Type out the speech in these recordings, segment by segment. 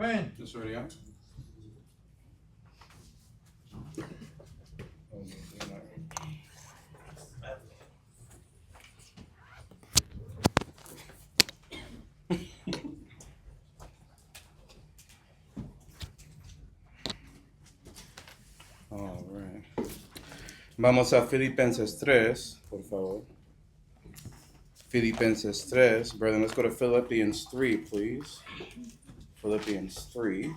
Amén. Tesorería. All right. Vamos a Filipenses 3, por favor. Filipenses 3. Brethren, let's go to Philippians 3, please. Philippians 3.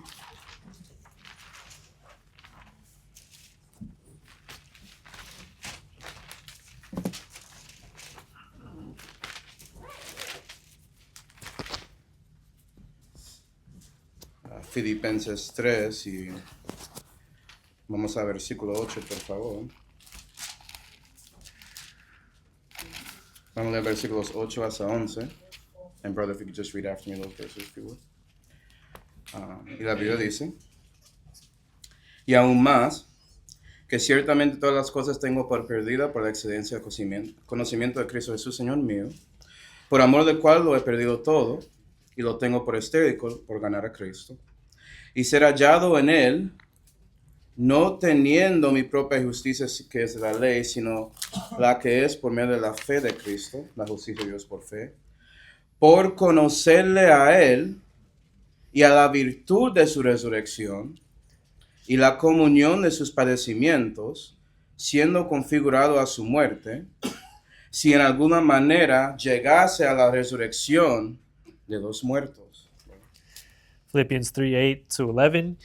Filipenses 3 y vamos a versículo 8, por favor. Vamos a leer versículos 8 hasta 11. And brother, if you could just read after me those verses, if you would. Y la Biblia dice, y aún más, que ciertamente todas las cosas tengo por perdida por la excelencia del conocimiento de Cristo Jesús, Señor mío, por amor del cual lo he perdido todo, y lo tengo por estéril por ganar a Cristo, y ser hallado en él, no teniendo mi propia justicia que es la ley, sino la que es por medio de la fe de Cristo, la justicia de Dios por fe, por conocerle a él y a la virtud de su resurrección y la comunión de sus padecimientos, siendo configurado a su muerte, si en alguna manera llegase a la resurrección de los muertos. Philippians 3:8-11.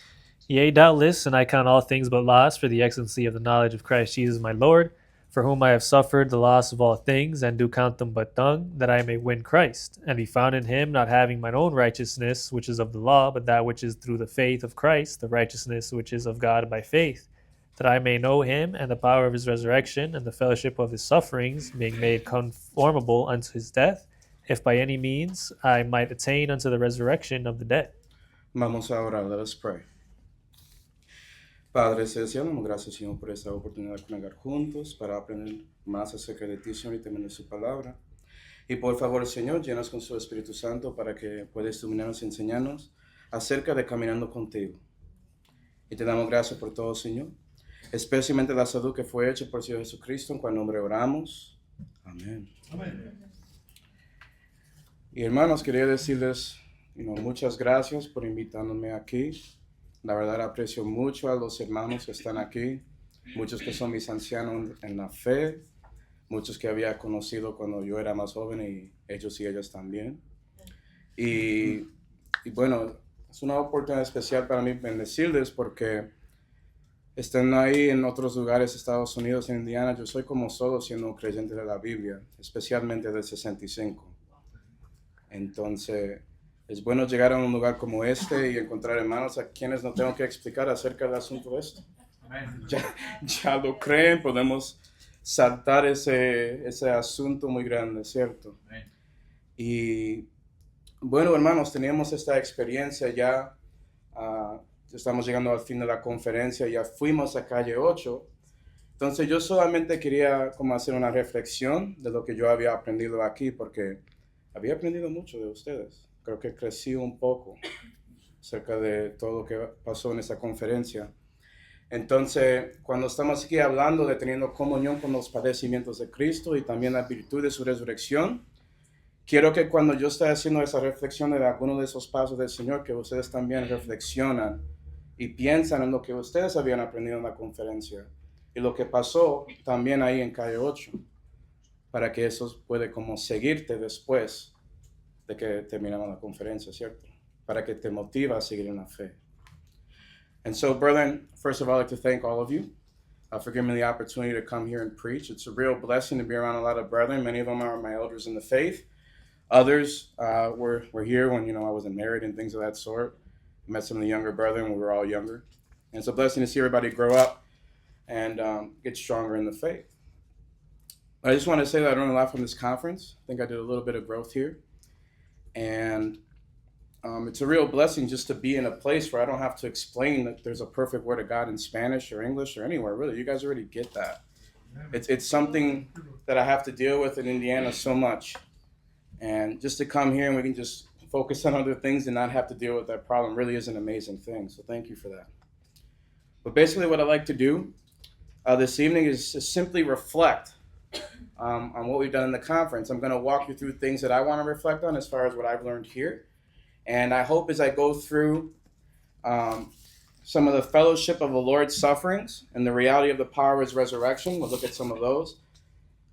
Yea, doubtless, and I count all things but loss for the excellency of the knowledge of Christ Jesus my Lord, for whom I have suffered the loss of all things, and do count them but dung, that I may win Christ, and be found in him, not having mine own righteousness, which is of the law, but that which is through the faith of Christ, the righteousness which is of God by faith, that I may know him, and the power of his resurrection, and the fellowship of his sufferings, being made conformable unto his death, if by any means I might attain unto the resurrection of the dead. Vamos a orar, let us pray. Padre Celestial, damos gracias, Señor, por esta oportunidad de congregar juntos para aprender más acerca de ti, Señor, y también de su palabra. Y por favor, Señor, llenas con su Espíritu Santo para que puedas iluminarnos y enseñarnos acerca de caminando contigo. Y te damos gracias por todo, Señor, especialmente la salud que fue hecha por Señor Jesucristo, en cual nombre oramos. Amén. Amén. Y hermanos, quería decirles muchas gracias por invitándome aquí. La verdad aprecio mucho a los hermanos que están aquí, muchos que son mis ancianos en la fe, muchos que había conocido cuando yo era más joven y ellas también. Y bueno, es una oportunidad especial para mí bendecirles porque están ahí en otros lugares, Estados Unidos, en Indiana. Yo soy como solo siendo un creyente de la Biblia, especialmente del 65. Entonces, es bueno llegar a un lugar como este y encontrar hermanos a quienes no tengo que explicar acerca del asunto este. Ya lo creen, podemos saltar ese asunto muy grande, ¿cierto? Y bueno, hermanos, teníamos esta experiencia ya, estamos llegando al fin de la conferencia, ya fuimos a calle 8. Entonces yo solamente quería como hacer una reflexión de lo que yo había aprendido aquí, porque había aprendido mucho de ustedes. Creo que crecí un poco acerca de todo lo que pasó en esa conferencia. Entonces, cuando estamos aquí hablando de teniendo comunión con los padecimientos de Cristo y también la virtud de su resurrección, quiero que cuando yo esté haciendo esa reflexión de alguno de esos pasos del Señor, que ustedes también reflexionan y piensan en lo que ustedes habían aprendido en la conferencia y lo que pasó también ahí en calle 8, para que eso puede como seguirte después de que terminamos la conferencia, ¿cierto? Para que te motiva a seguir en la fe. And so, brethren, first of all, I'd like to thank all of you for giving me the opportunity to come here and preach. It's a real blessing to be around a lot of brethren. Many of them are my elders in the faith. Others were here when, I wasn't married and things of that sort. I met some of the younger brethren when we were all younger. And it's a blessing to see everybody grow up and get stronger in the faith. But I just want to say that I learned a lot from this conference. I think I did a little bit of growth here. And it's a real blessing just to be in a place where I don't have to explain that there's a perfect word of God in Spanish or English or anywhere, really. You guys already get that. It's something that I have to deal with in Indiana so much. And just to come here and we can just focus on other things and not have to deal with that problem really is an amazing thing. So thank you for that. But basically what I'd like to do this evening is to simply reflect on what we've done in the conference. I'm going to walk you through things that I want to reflect on as far as what I've learned here. And I hope as I go through some of the fellowship of the Lord's sufferings and the reality of the power of his resurrection, we'll look at some of those.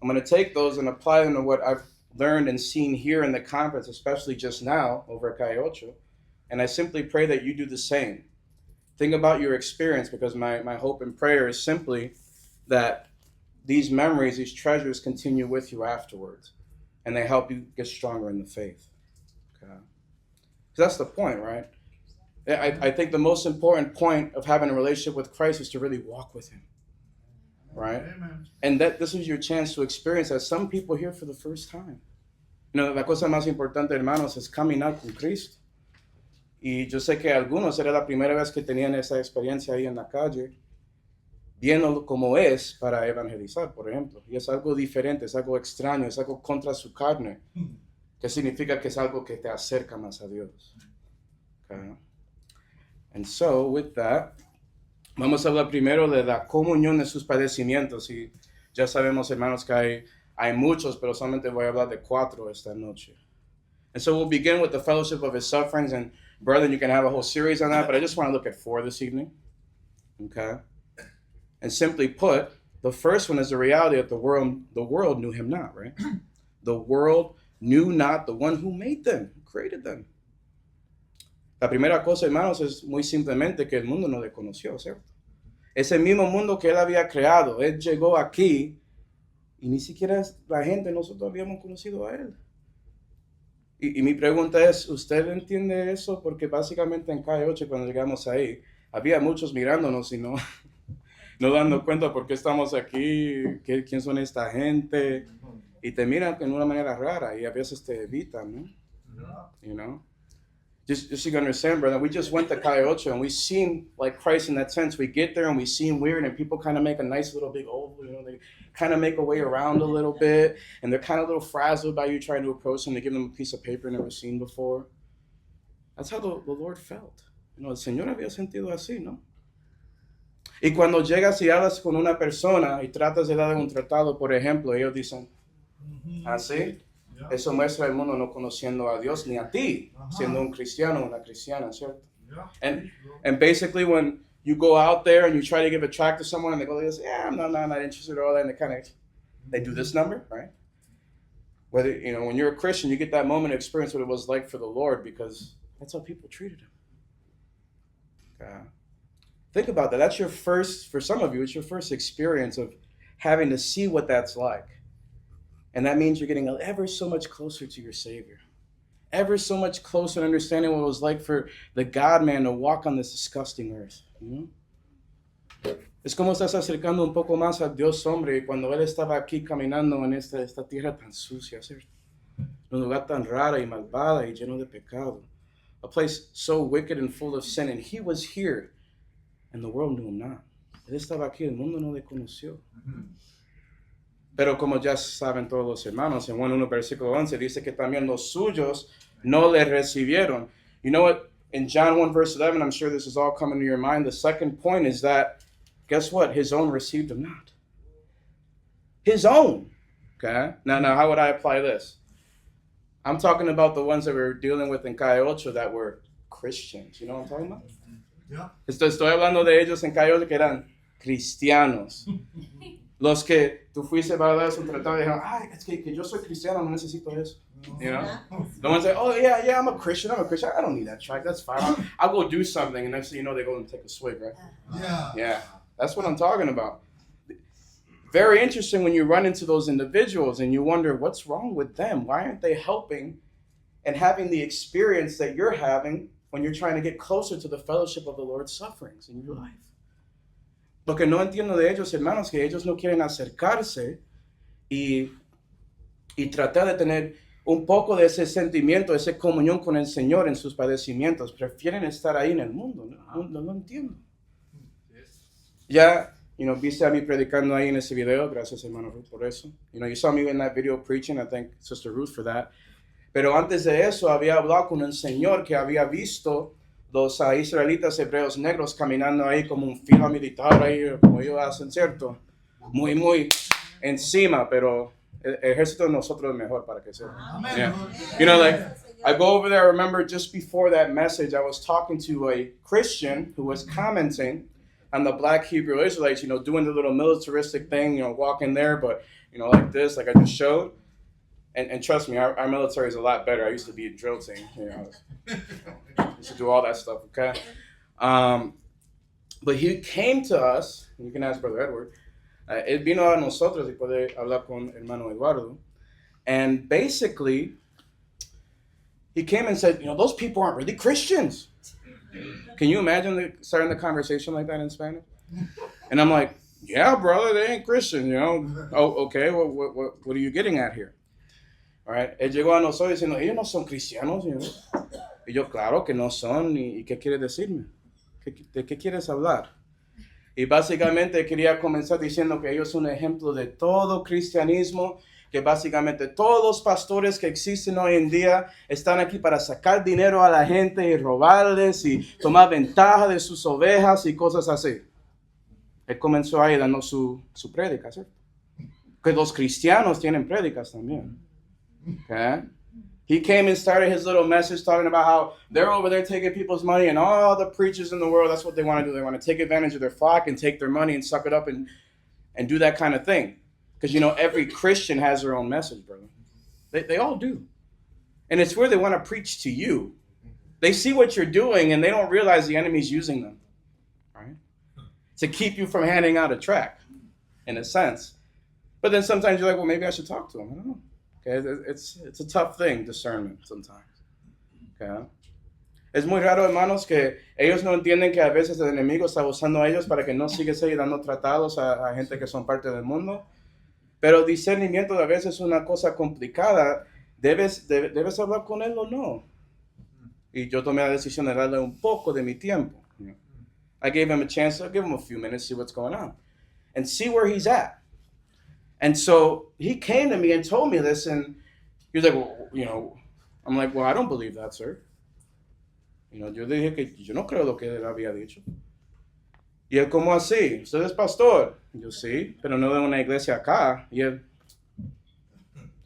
I'm going to take those and apply them to what I've learned and seen here in the conference, especially just now over at Calle Ocho. And I simply pray that you do the same. Think about your experience, because my hope and prayer is simply that these memories, these treasures continue with you afterwards, and they help you get stronger in the faith. Okay? So that's the point, right? I think the most important point of having a relationship with Christ is to really walk with him, right? Amen. And that this is your chance to experience that. Some people here for the first time. You know, la cosa más importante, hermanos, es caminar con Cristo. Y yo sé que algunos era la primera vez que tenían esa experiencia ahí en la calle, viéndolo como es para evangelizar, por ejemplo. Y es algo diferente, es algo extraño, es algo contra su carne, que significa que es algo que te acerca más a Dios. Okay. And so, with that, vamos a hablar primero de la comunión de sus padecimientos. Y ya sabemos, hermanos, que hay muchos, pero solamente voy a hablar de 4 esta noche. And so we'll begin with the fellowship of his sufferings. And brethren, you can have a whole series on that, but I just want to look at 4 this evening. Okay? And simply put, the first one is the reality that the world knew him not, right? The world knew not the one who made them, who created them. La primera cosa, hermanos, es muy simplemente que el mundo no le conoció, ¿cierto? Ese mismo mundo que él había creado, él llegó aquí y ni siquiera la gente, nosotros habíamos conocido a él. Y mi pregunta es, ¿usted entiende eso? Porque básicamente en Calle 8, cuando llegamos ahí, había muchos mirándonos y no dando cuenta por qué estamos aquí, quién son esta gente, y te miran de una manera rara y a veces te evitan, ¿no? You know? Just so you can understand, brother, we just went to Calle Ocho and we seem like Christ in that sense. We get there and we seem weird and people kind of make a nice little big oval, you know, they kind of make a way around a little bit and they're kind of a little frazzled by you trying to approach them to give them a piece of paper never seen before. That's how the Lord felt. You know, el Señor había sentido así, ¿no? Y cuando llegas y hablas con una persona y tratas de dar un tratado, por ejemplo, ellos dicen, ¿así? Yeah. Eso muestra el mundo no conociendo a Dios ni a ti, siendo un cristiano o una cristiana, ¿cierto? Yeah. And basically when you go out there and you try to give a tract to someone and they go, yeah, I'm not interested at all, and they do this number, right? Whether, you know, when you're a Christian, you get that moment of experience what it was like for the Lord, because that's how people treated him. Okay. Think about that. That's your first, for some of you, it's your first experience of having to see what that's like. And that means you're getting ever so much closer to your Savior. Ever so much closer to understanding what it was like for the God-man to walk on this disgusting earth. You know? Es como estás acercando un poco más a Dios hombre cuando Él estaba aquí caminando en esta tierra tan sucia, ¿cierto? Un lugar tan rara y malvada y lleno de pecado. A place so wicked and full of sin. And He was here. And the world knew Him not. Él estaba aquí, el mundo no le conoció. Pero como ya saben todos los hermanos, en Juan 1, versículo 11, dice que también los suyos no le recibieron. You know what? In John 1, verse 11, I'm sure this is all coming to your mind. The second point is that, guess what? His own received him not. His own. Okay? Now, how would I apply this? I'm talking about the ones that we're dealing with in Calle Ocho that were Christians. You know what I'm talking about? Yeah. Estoy hablando de ellos en Calle Ocho que eran cristianos. Los que tú fuiste para dar su tratado y dijeron, ay, es que yo soy cristiano, no necesito eso. You know? The ones say, oh, yeah, I'm a Christian. I don't need that track. That's fine. I'll go do something. And next thing you know, they go and take a swig, right? Yeah. That's what I'm talking about. Very interesting when you run into those individuals and you wonder, what's wrong with them? Why aren't they helping and having the experience that you're having when you're trying to get closer to the fellowship of the Lord's sufferings in your life? Lo que no entiendo de ellos, hermanos, que ellos no quieren acercarse y tratar de tener un poco de ese sentimiento, esa comunión con el Señor en sus padecimientos. Prefieren estar ahí en el mundo. No entiendo. Ya, viste a mí predicando ahí en ese video. Gracias, hermano Ruth, por eso. You saw me in that video preaching. I thank Sister Ruth for that. Pero antes de eso había hablado con un señor que había visto los israelitas hebreos negros caminando ahí como un fila militar ahí, como ellos hacen, ¿cierto? Muy encima, pero el ejército de nosotros es mejor para que sea. Yeah. You know, like, I go over there, I remember just before that message, I was talking to a Christian who was commenting on the black Hebrew Israelites, you know, doing the little militaristic thing, you know, walking there, but, you know, like this, like I just showed. And trust me, our military is a lot better. I used to be a drill team, you know. Used to do all that stuff, okay? But he came to us, you can ask Brother Edward, él vino a nosotros y puede hablar con hermano Eduardo. And basically, he came and said, you know, those people aren't really Christians. Can you imagine starting the conversation like that in Spanish? And I'm like, yeah, brother, they ain't Christian, you know. Oh, okay, what are you getting at here? All right. Él llegó a nosotros diciendo, ellos no son cristianos, you know. Y yo, claro que no son, ¿y qué quieres decirme? ¿De qué quieres hablar? Y básicamente quería comenzar diciendo que ellos son un ejemplo de todo cristianismo, que básicamente todos los pastores que existen hoy en día están aquí para sacar dinero a la gente y robarles y tomar ventaja de sus ovejas y cosas así. Él comenzó ahí dando su prédica, ¿cierto? Que los cristianos tienen prédicas también. Okay? He came and started his little message talking about how they're over there taking people's money, and all the preachers in the world, that's what they want to do. They want to take advantage of their flock and take their money and suck it up and do that kind of thing. Because, you know, every Christian has their own message, brother. They all do. And it's where they want to preach to you. They see what you're doing, and they don't realize the enemy's using them, right? To keep you from handing out a tract, in a sense. But then sometimes you're like, well, maybe I should talk to him. I don't know. Okay? It's a tough thing, discernment, sometimes. Okay? Es muy raro, hermanos, que ellos no entienden que a veces el enemigo está usando a ellos para que no siga dando tratados a gente que son parte del mundo. Pero discernimiento a veces es una cosa complicada. ¿Debes hablar con él o no? Y yo tomé la decisión de darle un poco de mi tiempo. I gave him a chance. I'll give him a few minutes, see what's going on. And see where he's at. And so he came to me and told me this, and he was like, well, you know, I'm like, well, I don't believe that, sir. You know, yo dije que yo no creo lo que él había dicho. Y él, ¿cómo así? ¿Usted es pastor? Yo, sí, pero no de una iglesia acá. Y él,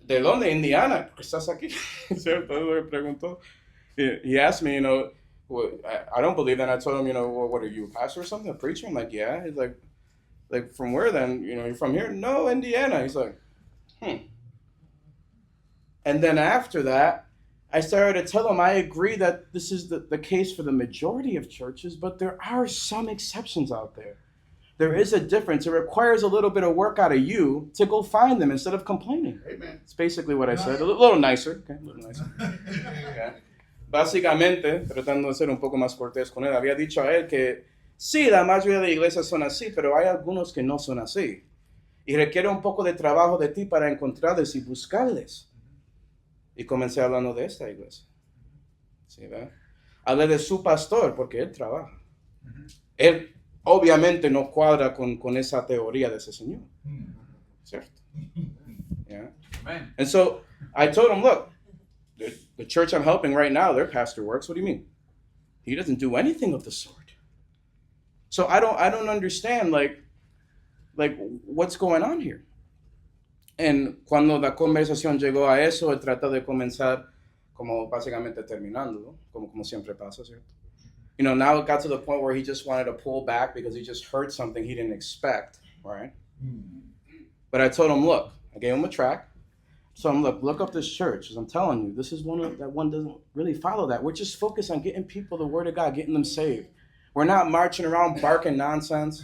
¿de dónde? Indiana. ¿Estás aquí? ¿Cierto? Eso me preguntó. He asked me, you know, well, I don't believe that. I told him, you know, well, what are you, a pastor or something, a preacher? I'm like, yeah. He's like, from where then? You know, you're from here? No, Indiana. He's like, And then after that, I started to tell him I agree that this is the case for the majority of churches, but there are some exceptions out there. There is a difference. It requires a little bit of work out of you to go find them instead of complaining. Amen. It's basically what I said. A little nicer. Okay, a little nicer. Okay. Básicamente, tratando de ser un poco más cortés con él, había dicho a él que sí, la mayoría de iglesias son así, pero hay algunos que no son así. Y requiere un poco de trabajo de ti para encontrarles y buscarles. Y comencé hablando de esta iglesia. ¿Sí, ¿verdad? Hablé de su pastor porque él trabaja. Él obviamente no cuadra con esa teoría de ese señor. ¿Cierto? Yeah. Amen. And so I told him, look, the church I'm helping right now, their pastor works. What do you mean? He doesn't do anything of the sort. So I don't understand like what's going on here. And cuando la conversación llegó a eso, él trató de comenzar como básicamente terminando, como siempre pasa, ¿cierto? You know, now it got to the point where he just wanted to pull back because he just heard something he didn't expect, right? But I told him, look, I gave him a track. So I'm look up this church. As I'm telling you, this is one doesn't really follow that. We're just focused on getting people the word of God, getting them saved. We're not marching around barking nonsense.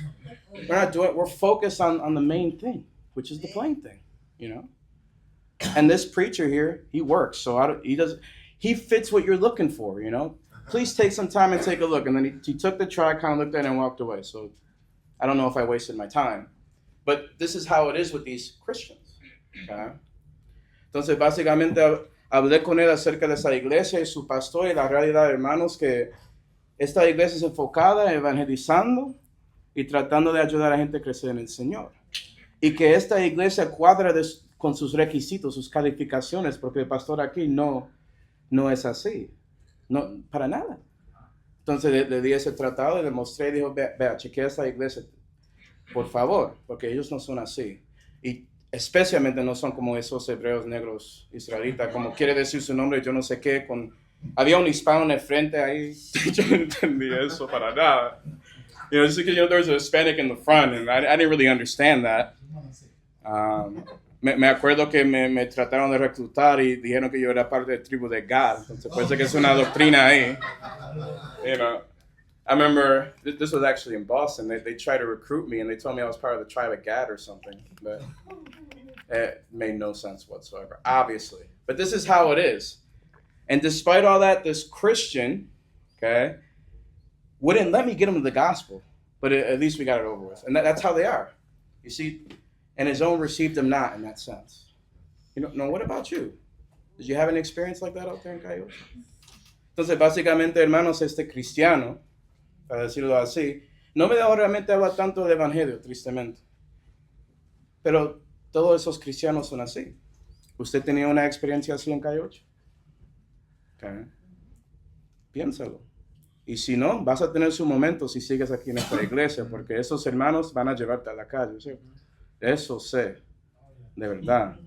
We're focused on the main thing, which is the plain thing, you know? And this preacher here, he works. So he fits what you're looking for, you know? Please take some time and take a look. And then he took the track, kind of looked at it and walked away. So I don't know if I wasted my time. But this is how it is with these Christians. Okay? Entonces, básicamente, hablé con él acerca de esa iglesia y su pastor y la realidad, hermanos, que esta iglesia es enfocada evangelizando y tratando de ayudar a la gente a crecer en el Señor. Y que esta iglesia cuadra con sus requisitos, sus calificaciones, porque el pastor aquí no es así. No, para nada. Entonces le di ese tratado y le mostré y dijo, vea, chequea esta iglesia, por favor, porque ellos no son así. Y especialmente no son como esos hebreos negros israelitas, como quiere decir su nombre, yo no sé qué, había un hispano en el frente ahí, yo no entendí eso para nada. Just because, there was a Hispanic in the front, and I didn't really understand that. Me acuerdo que me trataron de reclutar y dijeron que yo era parte de la tribu de Gad. Entonces parece que es una doctrina ahí. I remember, this was actually in Boston, they tried to recruit me and they told me I was part of the tribe of Gad or something. But it made no sense whatsoever, obviously. But this is how it is. And despite all that, this Christian, okay, wouldn't let me get him the gospel. But at least we got it over with. And that's how they are. You see, and his own received him not in that sense. No, what about you? Did you have an experience like that out there in Cayo? Entonces, básicamente, hermanos, este cristiano, para decirlo así, no me dejó realmente hablar tanto del evangelio, tristemente. Pero todos esos cristianos son así. ¿Usted tenía una experiencia así en Cayo? Okay. Piénsalo. Y si no, vas a tener su momento si sigues aquí en esta iglesia, porque esos hermanos van a llevarte a la calle, ¿cierto? Eso sé, de verdad.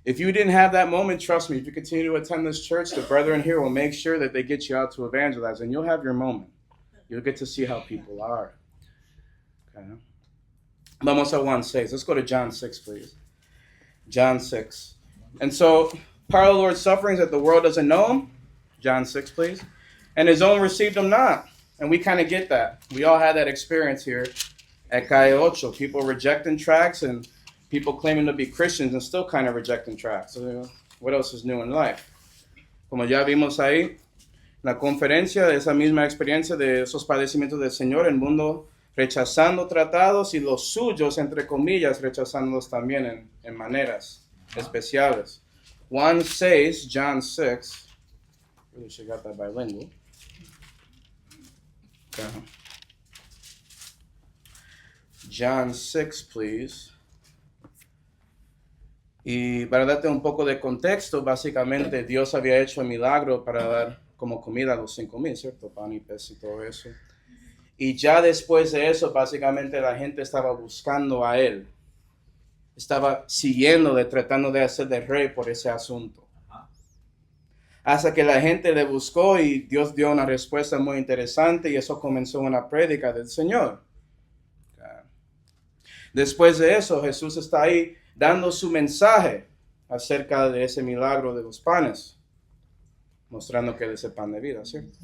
If you didn't have that moment, trust me, if you continue to attend this church, the brethren here will make sure that they get you out to evangelize, and you'll have your moment. You'll get to see how people are. Okay. Vamos a Juan 6. Let's go to John 6, please. John 6. And so, part of the Lord's sufferings that the world doesn't know him. John 6, please. And his own received him not. And we kind of get that. We all had that experience here at Calle Ocho. People rejecting tracts and people claiming to be Christians and still kind of rejecting tracts. So, what else is new in life? Como ya vimos ahí, la conferencia de esa misma experiencia de esos padecimientos del Señor, el mundo rechazando tratados y los suyos, entre comillas, rechazándolos también en maneras especiales. Juan 6, John 6. Really should have got that bilingual. Okay. John 6, please. Y para darte un poco de contexto, básicamente Dios había hecho el milagro para dar como comida a los 5,000, ¿cierto? Pan y pez y todo eso. Y ya después de eso, básicamente la gente estaba buscando a él. Estaba siguiéndole, tratando de hacer de rey por ese asunto. Hasta que la gente le buscó y Dios dio una respuesta muy interesante y eso comenzó una prédica del Señor. Después de eso, Jesús está ahí dando su mensaje acerca de ese milagro de los panes, mostrando que él es el pan de vida, ¿cierto?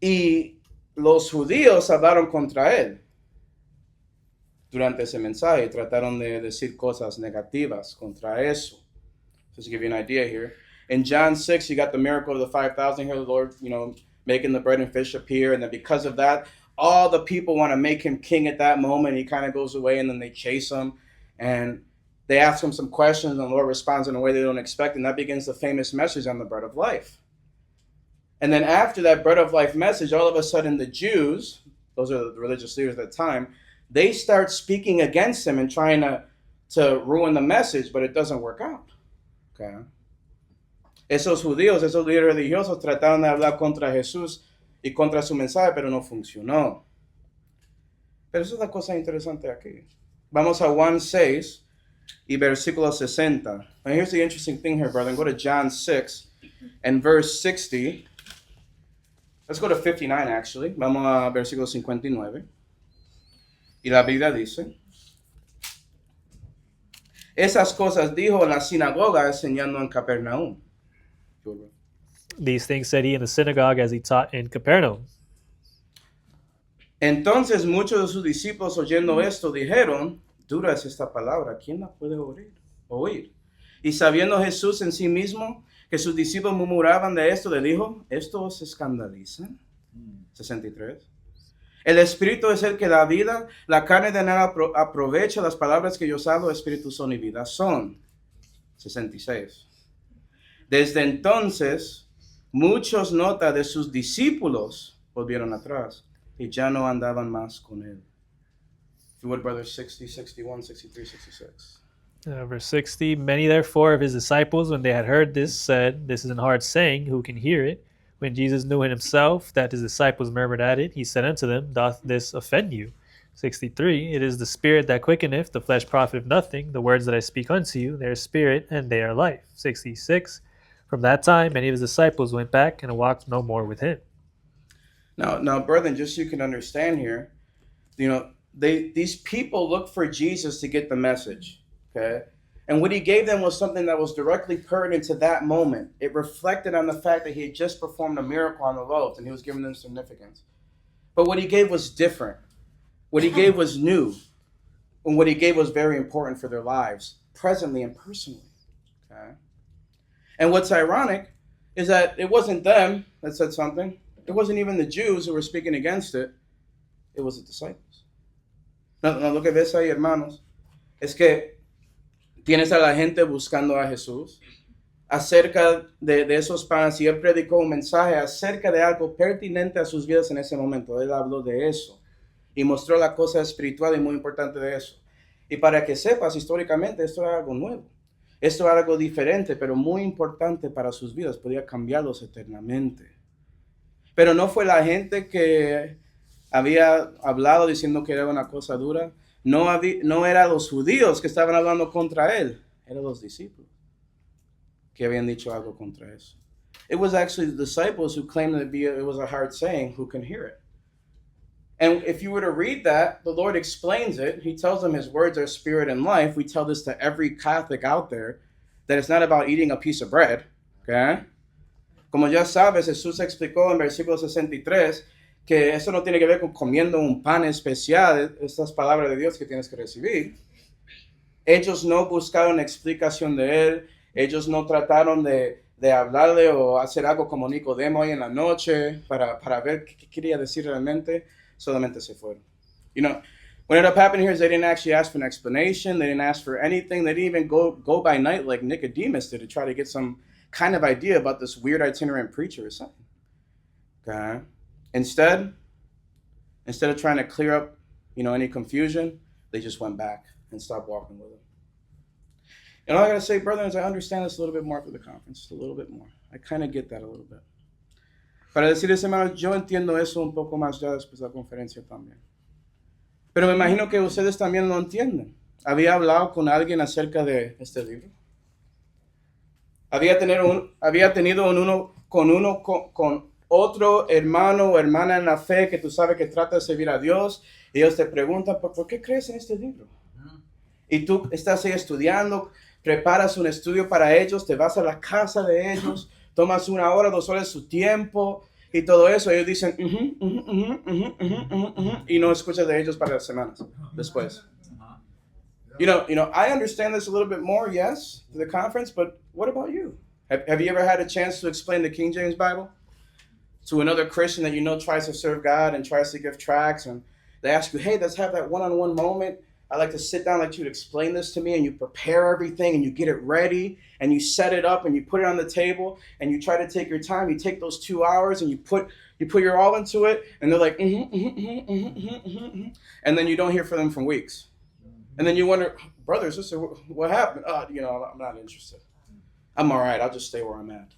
Y los judíos hablaron contra él durante ese mensaje y trataron de decir cosas negativas contra eso. Just to give you an idea here. In John 6, you got the miracle of the 5,000 here, the Lord, making the bread and fish appear. And then because of that, all the people want to make him king at that moment. He kind of goes away and then they chase him. And they ask him some questions and the Lord responds in a way they don't expect. And that begins the famous message on the bread of life. And then after that bread of life message, all of a sudden the Jews, those are the religious leaders at the time, they start speaking against him and trying to ruin the message, but it doesn't work out. Okay. Esos judíos, esos líderes religiosos trataron de hablar contra Jesús y contra su mensaje, pero no funcionó. Pero eso es la cosa interesante aquí. Vamos a Juan 6 y versículo 60. And here's the interesting thing here, brother. Go to John 6 and verse 60. Let's go to 59, actually. Vamos a versículo 59. Y la Biblia dice, esas cosas dijo en la sinagoga enseñando en Capernaum. These things said he in the synagogue as he taught in Capernaum. Entonces muchos de sus discípulos oyendo esto dijeron, dura es esta palabra, ¿quién la puede oír? Y sabiendo Jesús en sí mismo que sus discípulos murmuraban de esto, le dijo, ¿esto os escandaliza? 63. El espíritu es el que da vida, la carne de nada aprovecha, las palabras que yo hablo, espíritu son y vida son. 66. Desde entonces, muchos notas de sus discípulos volvieron atrás y ya no andaban más con él. If you would, brothers, 60, 61, 63, 66. Verse 60, many therefore of his disciples, when they had heard this, said, this is an hard saying, who can hear it? When Jesus knew in himself that his disciples murmured at it, he said unto them, doth this offend you? 63, it is the spirit that quickeneth, the flesh profiteth nothing. The words that I speak unto you, they are spirit, and they are life. 66, from that time many of his disciples went back and walked no more with him. Now, brethren, just so you can understand here, these people looked for Jesus to get the message, okay? And what he gave them was something that was directly pertinent to that moment. It reflected on the fact that he had just performed a miracle on the loaves, and he was giving them significance. But what he gave was different. What he gave was new. And what he gave was very important for their lives, presently and personally, okay? And what's ironic is that it wasn't them that said something. It wasn't even the Jews who were speaking against it. It was the disciples. No, lo que ves ahí, hermanos, es que tienes a la gente buscando a Jesús acerca de esos panes, y él predicó un mensaje acerca de algo pertinente a sus vidas en ese momento. Él habló de eso y mostró la cosa espiritual y muy importante de eso. Y para que sepas, históricamente, esto era algo nuevo. Esto era algo diferente, pero muy importante para sus vidas. Podía cambiarlos eternamente. Pero no fue la gente que había hablado diciendo que era una cosa dura. No eran los judíos que estaban hablando contra él. Eran los discípulos que habían dicho algo contra eso. It was actually the disciples who claimed that it was a hard saying, who can hear it. And if you were to read that, the Lord explains it. He tells them his words are spirit and life. We tell this to every Catholic out there, that it's not about eating a piece of bread, okay? Como ya sabes, Jesús explicó en versículo 63 que eso no tiene que ver con comiendo un pan especial, estas palabras de Dios que tienes que recibir. Ellos no buscaron explicación de él, ellos no trataron de hablarle o hacer algo como Nicodemo hoy en la noche para ver qué quería decir realmente. Solamente se fueron. What ended up happening here is they didn't actually ask for an explanation, they didn't ask for anything, they didn't even go by night like Nicodemus did to try to get some kind of idea about this weird itinerant preacher or something. Okay? Instead of trying to clear up, any confusion, they just went back and stopped walking with him. And all I gotta say, brother, is I understand this a little bit more after the conference, a little bit more. I kind of get that a little bit. Para decirles, hermanos, yo entiendo eso un poco más ya después de la conferencia también. Pero me imagino que ustedes también lo entienden. ¿Había hablado con alguien acerca de este libro? ¿Había tenido con otro hermano o hermana en la fe que tú sabes que trata de servir a Dios? Y ellos te preguntan, ¿por qué crees en este libro? Y tú estás ahí estudiando, preparas un estudio para ellos, te vas a la casa de ellos, tomas 1 hora, 2 horas de su tiempo y todo eso. Ellos dicen, y no escuchas de ellos para semanas después. I understand this a little bit more, yes, to the conference, but what about you? Have you ever had a chance to explain the King James Bible to another Christian that tries to serve God and tries to give tracts, and they ask you, hey, let's have that one-on-one moment. I like to sit down, like you to explain this to me, and you prepare everything, and you get it ready, and you set it up, and you put it on the table, and you try to take your time. You take those 2 hours, and you put your all into it, and they're like, and then you don't hear from them for weeks. And then you wonder, brother, sister, what happened? I'm not interested. I'm all right. I'll just stay where I'm at.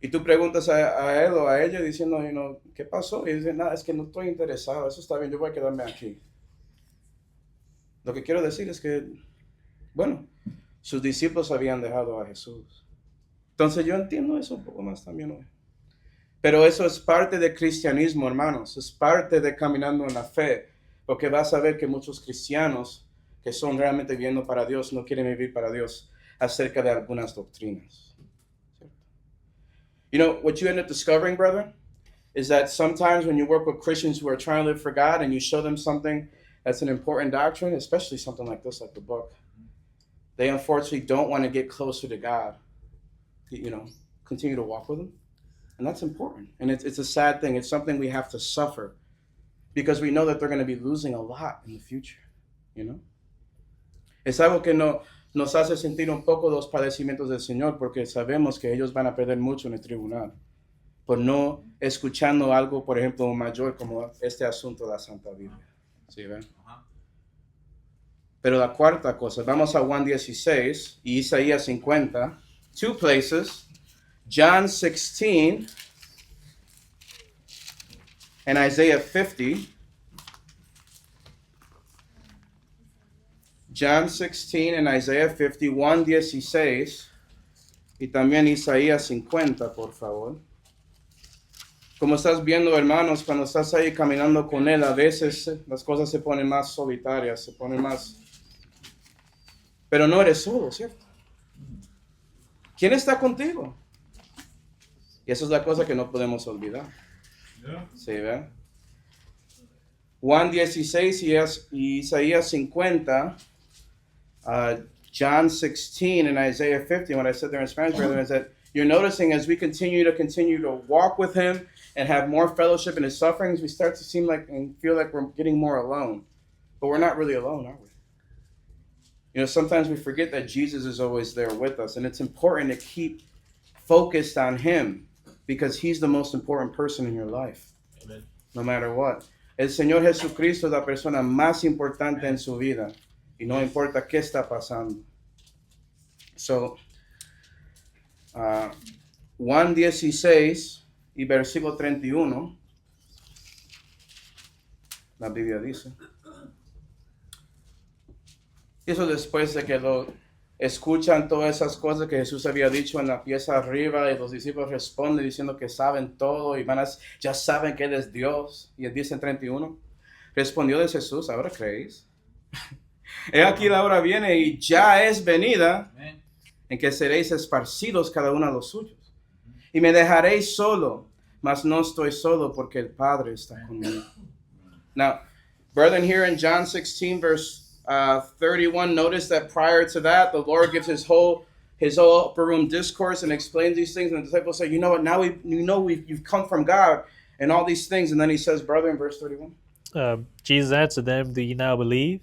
Y tú preguntas a él o a ella diciendo, ¿qué pasó? Y dicen, nada, es que no estoy interesado. Eso está bien, yo voy a quedarme aquí. Lo que quiero decir es que, sus discípulos habían dejado a Jesús. Entonces yo entiendo eso un poco más también hoy. Pero eso es parte del cristianismo, hermanos. Es parte de caminando en la fe. Porque vas a ver que muchos cristianos que son realmente viviendo para Dios no quieren vivir para Dios acerca de algunas doctrinas. What you end up discovering, brother, is that sometimes when you work with Christians who are trying to live for God and you show them something that's an important doctrine, especially something like this, like the book, they unfortunately don't want to get closer to God, continue to walk with him. And that's important. And it's a sad thing. It's something we have to suffer because we know that they're going to be losing a lot in the future, Es algo que nos hace sentir un poco los padecimientos del Señor porque sabemos que ellos van a perder mucho en el tribunal por no escuchando algo, por ejemplo, mayor como este asunto de la Santa Biblia. ¿Sí ven? Pero la cuarta cosa, vamos a Juan 16 y Isaías 50. Two places, John 16 and Isaiah 50. John 16 and Isaiah 50, Juan 16 y también Isaías 50, por favor. Como estás viendo, hermanos, cuando estás ahí caminando con Él, a veces las cosas se ponen más solitarias, se ponen más... Pero no eres solo, ¿cierto? ¿Quién está contigo? Y esa es la cosa que no podemos olvidar. ¿Sí, ven? Juan 16 y Isaías 50, John 16 and Isaiah 50, what I said there in Spanish, brethren, is that you're noticing as we continue to walk with Him and have more fellowship in His sufferings, we start to seem like and feel like we're getting more alone. But we're not really alone, are we? You know, sometimes we forget that Jesus is always there with us, and it's important to keep focused on Him because He's the most important person in your life. Amen. No matter what. El Señor Jesucristo es la persona más importante en su vida, y no importa qué está pasando. So, Juan 16 y versículo 31, la Biblia dice. Y eso después de que lo escuchan todas esas cosas que Jesús había dicho en la pieza arriba, y los discípulos responden diciendo que saben todo y ya saben que Él es Dios. Y Él dice en 31, respondió de Jesús, ¿ahora creéis? He aquí la hora viene y ya es venida en que seréis esparcidos cada uno a los suyos. Y me dejaréis solo, mas no estoy solo porque el Padre está conmigo. Now, brethren, here in John 16 verse 31, notice that prior to that, the Lord gives his whole upper room discourse and explains these things. And the disciples say, you know what, now you've come from God and all these things. And then he says, brother, in verse 31. Jesus answered them, do ye now believe?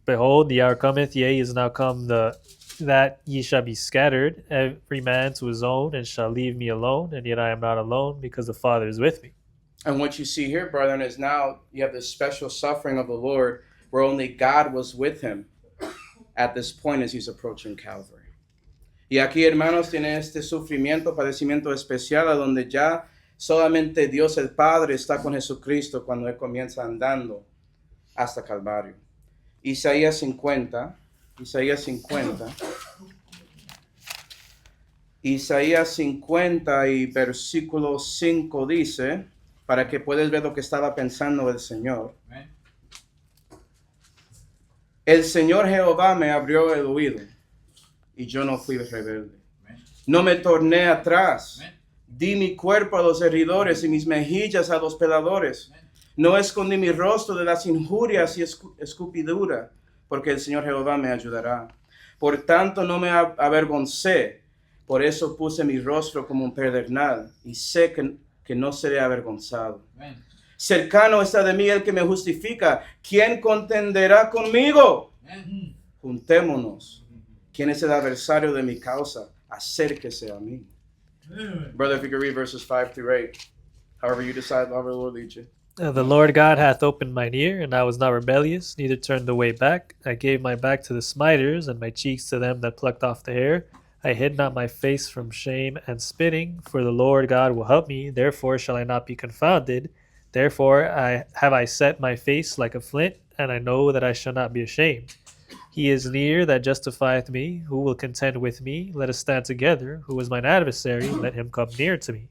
Behold, the hour cometh, yea, is now come, that ye shall be scattered, every man to his own, and shall leave me alone. And yet I am not alone, because the Father is with me. And what you see here, brethren, is now you have this special suffering of the Lord, where only God was with him at this point as he's approaching Calvary. Y aquí, hermanos, tiene este sufrimiento, padecimiento especial, a donde ya solamente Dios el Padre está con Jesucristo cuando Él comienza andando hasta Calvario. Isaías 50 y versículo 5 dice, para que puedas ver lo que estaba pensando el Señor. Amen. El Señor Jehová me abrió el oído y yo no fui rebelde. Amen. No me torné atrás. Amen. Di mi cuerpo a los heridores y mis mejillas a los peladores. Amen. No escondí mi rostro de las injurias y escupidura, porque el Señor Jehová me ayudará. Por tanto no me avergoncé, por eso puse mi rostro como un pedernal y sé que no seré avergonzado. Amen. Cercano está de mí el que me justifica. ¿Quién contenderá conmigo? Amen. Juntémonos. ¿Quién es el adversario de mi causa? Acérquese a mí. Amen. Brother, if you could read verses 5 through 8. However you decide, however the Lord leads you. The Lord God hath opened mine ear, and I was not rebellious, neither turned away back. I gave my back to the smiters, and my cheeks to them that plucked off the hair. I hid not my face from shame and spitting, for the Lord God will help me, therefore shall I not be confounded. Therefore I set my face like a flint, and I know that I shall not be ashamed. He is near that justifieth me. Who will contend with me? Let us stand together. Who is mine adversary? Let him come near to me.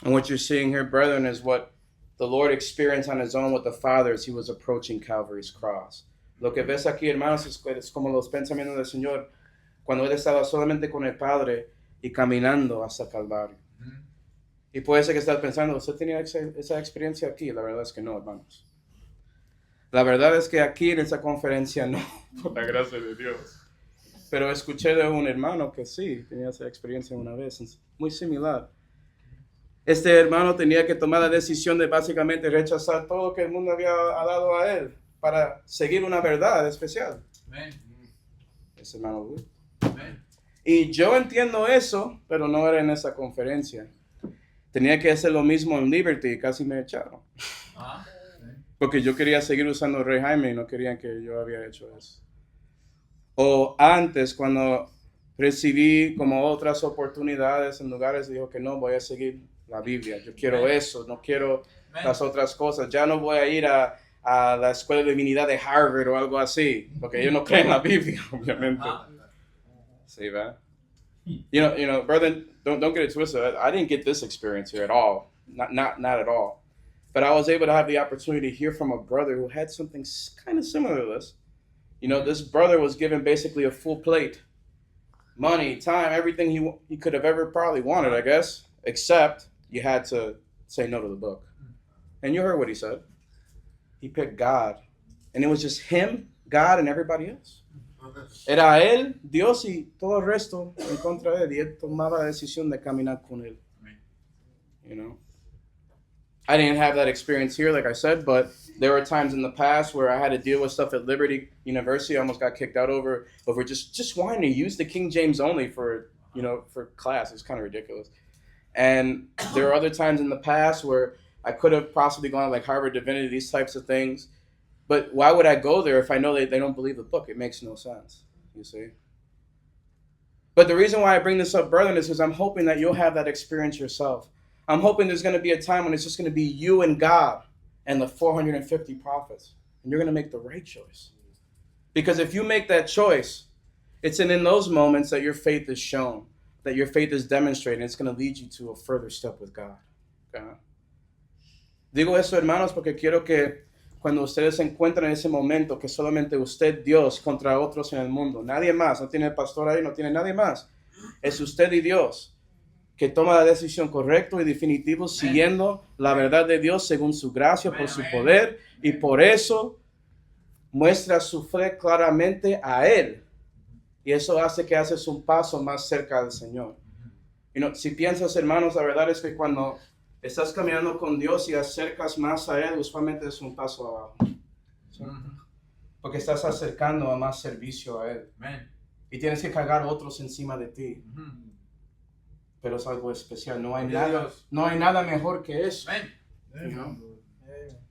And what you're seeing here, brethren, is what the Lord experienced on his own with the Father as he was approaching Calvary's cross. Lo que ves aquí, hermanos, es como los pensamientos del Señor cuando él estaba solamente con el Padre y caminando hasta Calvario. Y puede ser que estás pensando, ¿usted tenía esa experiencia aquí? La verdad es que no, hermanos. La verdad es que aquí en esa conferencia no, por la gracia de Dios. Pero escuché de un hermano que sí, tenía esa experiencia una vez, muy similar. Este hermano tenía que tomar la decisión de básicamente rechazar todo lo que el mundo había dado a él para seguir una verdad especial. Amen. Ese hermano Luis. Amen. Y yo entiendo eso, pero no era en esa conferencia. Tenía que hacer lo mismo en Liberty y casi me echaron. Porque yo quería seguir usando el Rey Jaime y no querían que yo había hecho eso. O antes, cuando recibí como otras oportunidades en lugares, dijo que no, voy a seguir la Biblia. Yo quiero eso, no quiero las otras cosas. Ya no voy a ir a la escuela de divinidad de Harvard o algo así, porque ellos no creen en la Biblia, obviamente. Sí, ¿verdad? You know, brother, don't get it twisted. I didn't get this experience here at all. Not at all. But I was able to have the opportunity to hear from a brother who had something kind of similar to this. You know, this brother was given basically a full plate. Money, time, everything he could have ever probably wanted, I guess, except you had to say no to the book. And you heard what he said. He picked God. And it was just him, God, and everybody else. Era él, Dios y todo el resto en contra de él. Y él tomaba la decisión de caminar con él. You know? I didn't have that experience here, like I said, but there were times in the past where I had to deal with stuff at Liberty University. I almost got kicked out over just wanting to use the King James only for class. It's kind of ridiculous. And there are other times in the past where I could have possibly gone to like Harvard Divinity, these types of things. But why would I go there if I know they don't believe the book? It makes no sense, you see. But the reason why I bring this up, brethren, is because I'm hoping that you'll have that experience yourself. I'm hoping there's going to be a time when it's just going to be you and God and the 450 prophets. And you're going to make the right choice. Because if you make that choice, it's in those moments that your faith is shown, that your faith is demonstrated, and it's going to lead you to a further step with God. Okay? Digo esto, hermanos, porque quiero que cuando ustedes se encuentran en ese momento que solamente usted, Dios, contra otros en el mundo, nadie más, no tiene el pastor ahí, no tiene nadie más, es usted y Dios, que toma la decisión correcta y definitiva siguiendo la verdad de Dios según su gracia, por su poder, y por eso muestra su fe claramente a Él. Y eso hace que haces un paso más cerca del Señor. Si piensas, hermanos, la verdad es que cuando estás caminando con Dios y acercas más a Él, usualmente es un paso abajo. ¿Sí? Porque estás acercando a más servicio a Él. Y tienes que cargar a otros encima de ti. Pero es algo especial. No hay nada mejor que eso. You know?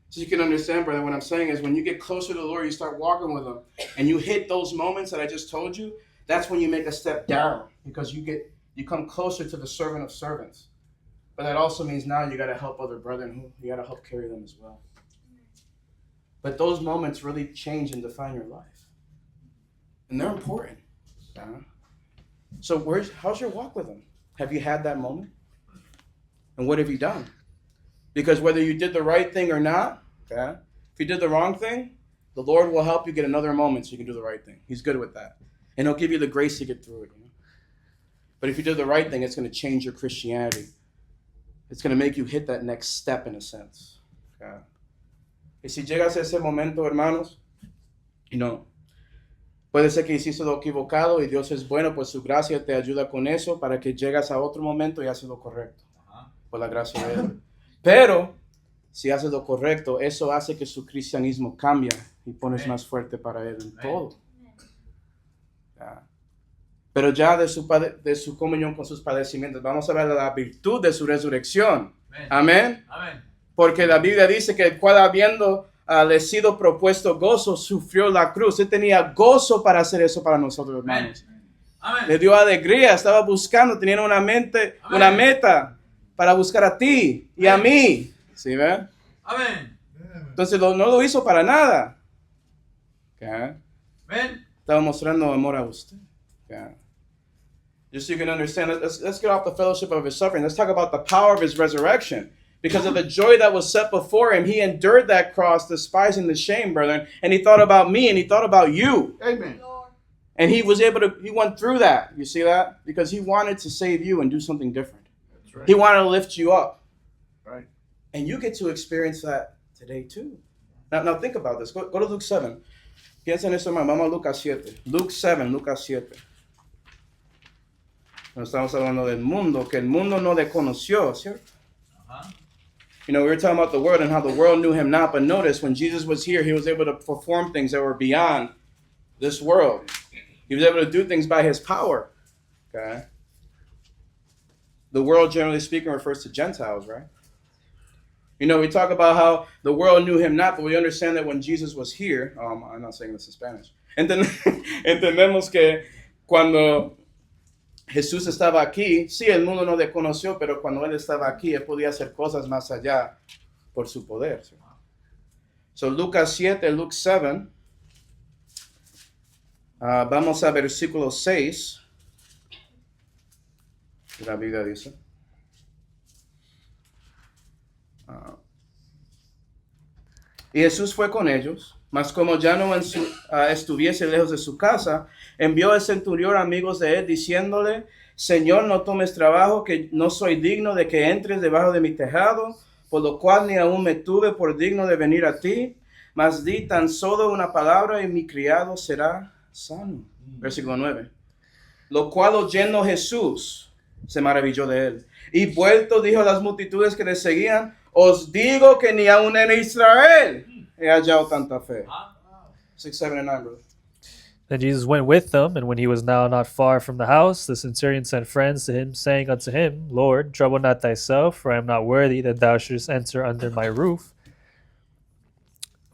So you can understand, brother, what I'm saying is when you get closer to the Lord, you start walking with Him, and you hit those moments that I just told you, that's when you make a step down, because you come closer to the servant of servants. But that also means now you got to help other brethren, you got to help carry them as well. But those moments really change and define your life. And they're important. So how's your walk with Him? Have you had that moment? And what have you done? Because whether you did the right thing or not, if you did the wrong thing, the Lord will help you get another moment so you can do the right thing. He's good with that. And He'll give you the grace to get through it. But if you did the right thing, it's going to change your Christianity. It's going to make you hit that next step in a sense. Y si llegas a ese momento, hermanos, puede ser que hiciste lo equivocado y Dios es bueno, pues su gracia te ayuda con eso para que llegas a otro momento y haces lo correcto. Por la gracia de Él. Pero, si haces lo correcto, eso hace que su cristianismo cambie y pones más fuerte para Él en todo. Pero ya de su comunión con sus padecimientos, vamos a ver la virtud de su resurrección. Amén. Porque la Biblia dice que el cual habiendo le sido propuesto gozo, sufrió la cruz. Él tenía gozo para hacer eso para nosotros, hermanos. Le dio alegría, estaba buscando, tenía una meta para buscar a ti y a mí. ¿Sí ven? Entonces no lo hizo para nada. Estaba mostrando amor a usted. Just so you can understand, let's get off the fellowship of His suffering. Let's talk about the power of His resurrection. Because of the joy that was set before Him, He endured that cross, despising the shame, brethren. And He thought about me, and He thought about you. Amen. And He went through that. You see that? Because He wanted to save you and do something different. That's right. He wanted to lift you up. Right. And you get to experience that today too. Now think about this. Go to Luke 7. Piensa en eso, hermano. Vamos a Lucas 7. Luke 7, Lucas 7. Nos estamos hablando del mundo, que el mundo no le conoció, ¿cierto? We were talking about the world and how the world knew Him not. But notice, when Jesus was here, He was able to perform things that were beyond this world. He was able to do things by His power. Okay? The world, generally speaking, refers to Gentiles, right? We talk about how the world knew Him not, but we understand that when Jesus was here, I'm not saying this in Spanish. Entendemos que cuando Jesús estaba aquí, sí, el mundo no le conoció, pero cuando Él estaba aquí, Él podía hacer cosas más allá por su poder. So, Lucas 7, Luke 7, vamos a versículo 6. La Biblia dice. Y Jesús fue con ellos, mas como ya no estuviese lejos de su casa, envió al centurión amigos de él, diciéndole: Señor, no tomes trabajo, que no soy digno de que entres debajo de mi tejado, por lo cual ni aún me tuve por digno de venir a ti, mas di tan solo una palabra y mi criado será sano. Versículo 9. Lo cual oyendo Jesús, se maravilló de él. Y vuelto dijo a las multitudes que le seguían: Os digo que ni aun en Israel he hallado tanta fe. 6, 7, and 9, brother. Then Jesus went with them, and when he was now not far from the house, the centurion sent friends to him, saying unto him, Lord, trouble not thyself, for I am not worthy that thou shouldest enter under my roof.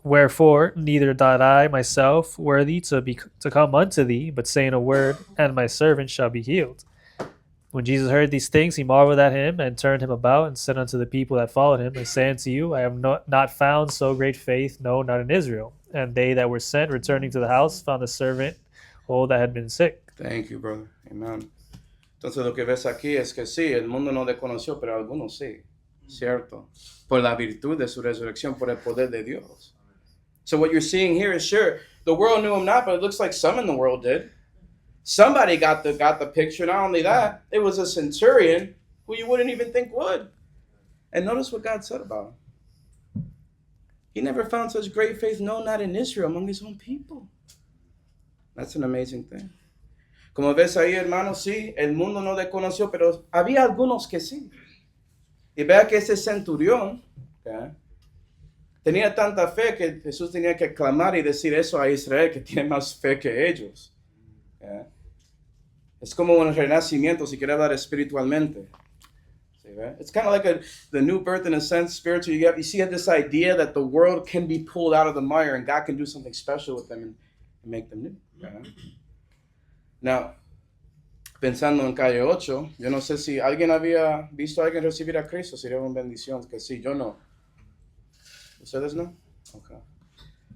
Wherefore, neither thought I myself worthy to come unto thee, but saying a word, and my servant shall be healed. When Jesus heard these things, he marveled at him, and turned him about, and said unto the people that followed him, I say unto you, I have not found so great faith, no, not in Israel. And they that were sent, returning to the house, found the servant whole that had been sick. Thank you, brother. Amen. Entonces lo que ves aquí es que sí, el mundo no le conoció, pero algunos sí, cierto, por la virtud de su resurrección, por el poder de Dios. So what you're seeing here is, sure, the world knew him not, but it looks like some in the world did. Somebody got the picture. Not only that, it was a centurion who you wouldn't even think would. And notice what God said about him. He never found such great faith, no, not in Israel, among his own people. That's an amazing thing. Como ves ahí, hermano, sí, el mundo no le conoció, pero había algunos que sí. Y vea que ese centurión, ¿okay?, tenía tanta fe que Jesús tenía que clamar y decir eso a Israel, que tiene más fe que ellos. ¿Okay? Es como un renacimiento, si quiere hablar espiritualmente. ¿Sí, ve? It's kind of like the new birth in a sense, spiritual. You see this idea that the world can be pulled out of the mire and God can do something special with them and make them new. Okay? Now, pensando en calle 8, yo no sé si alguien había visto a alguien recibir a Cristo, sería una bendición, que sí, yo no. ¿Ustedes no? Okay.